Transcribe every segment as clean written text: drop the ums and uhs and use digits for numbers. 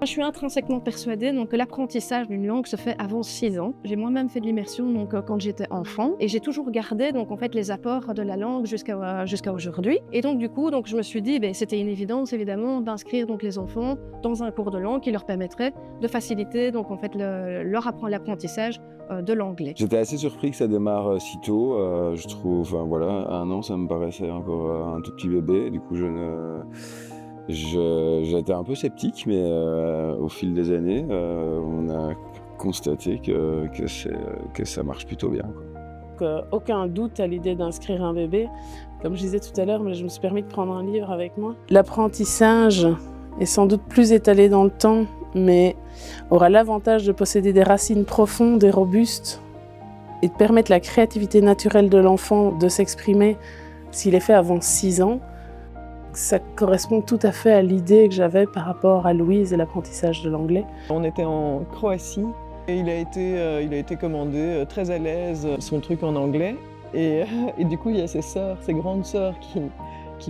Je suis intrinsèquement persuadée que l'apprentissage d'une langue se fait avant 6 ans. J'ai moi-même fait de l'immersion quand j'étais enfant et j'ai toujours gardé les apports de la langue jusqu'à aujourd'hui. Et du coup, je me suis dit c'était une évidence évidemment d'inscrire les enfants dans un cours de langue qui leur permettrait de faciliter l'apprentissage de l'anglais. J'étais assez surpris que ça démarre si tôt. Je trouve, enfin voilà, 1 an ça me paraissait encore un tout petit bébé. Du coup j'étais un peu sceptique, mais au fil des années, on a constaté que ça marche plutôt bien, quoi. Aucun doute à l'idée d'inscrire un bébé. Comme je disais tout à l'heure, je me suis permis de prendre un livre avec moi. L'apprentissage est sans doute plus étalé dans le temps, mais aura l'avantage de posséder des racines profondes et robustes et de permettre la créativité naturelle de l'enfant de s'exprimer s'il est fait avant 6 ans. Ça correspond tout à fait à l'idée que j'avais par rapport à Louise et l'apprentissage de l'anglais. On était en Croatie et il a été commandé très à l'aise son truc en anglais. Et du coup, il y a ses grandes sœurs qui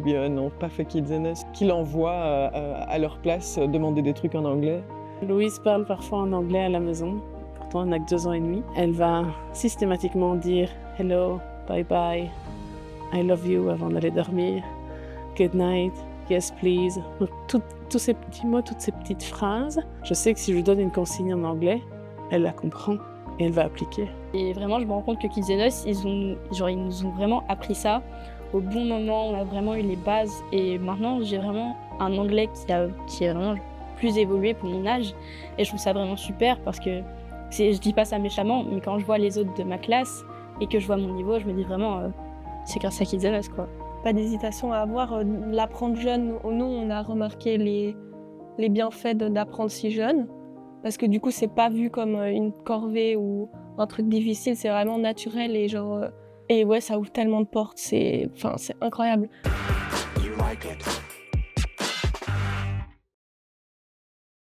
n'ont pas fait Kids N Us, qui l'envoient à leur place demander des trucs en anglais. Louise parle parfois en anglais à la maison, pourtant elle n'a que 2 ans et demi. Elle va systématiquement dire « hello »,« bye bye »,« I love you » avant d'aller dormir. Good night, yes please. Tous ces petits mots, toutes ces petites phrases, je sais que si je lui donne une consigne en anglais, elle la comprend et elle va appliquer. Et vraiment, je me rends compte que Kids N Us, ils nous ont vraiment appris ça au bon moment. On a vraiment eu les bases et maintenant j'ai vraiment un anglais qui est vraiment plus évolué pour mon âge. Et je trouve ça vraiment super parce que je dis pas ça méchamment, mais quand je vois les autres de ma classe et que je vois mon niveau, je me dis vraiment c'est grâce à Kids N Us, quoi. Pas d'hésitation à avoir, l'apprendre jeune. Nous, on a remarqué les bienfaits d'apprendre si jeune, parce que du coup, c'est pas vu comme une corvée ou un truc difficile, c'est vraiment naturel et ouais, ça ouvre tellement de portes, c'est incroyable. You like it.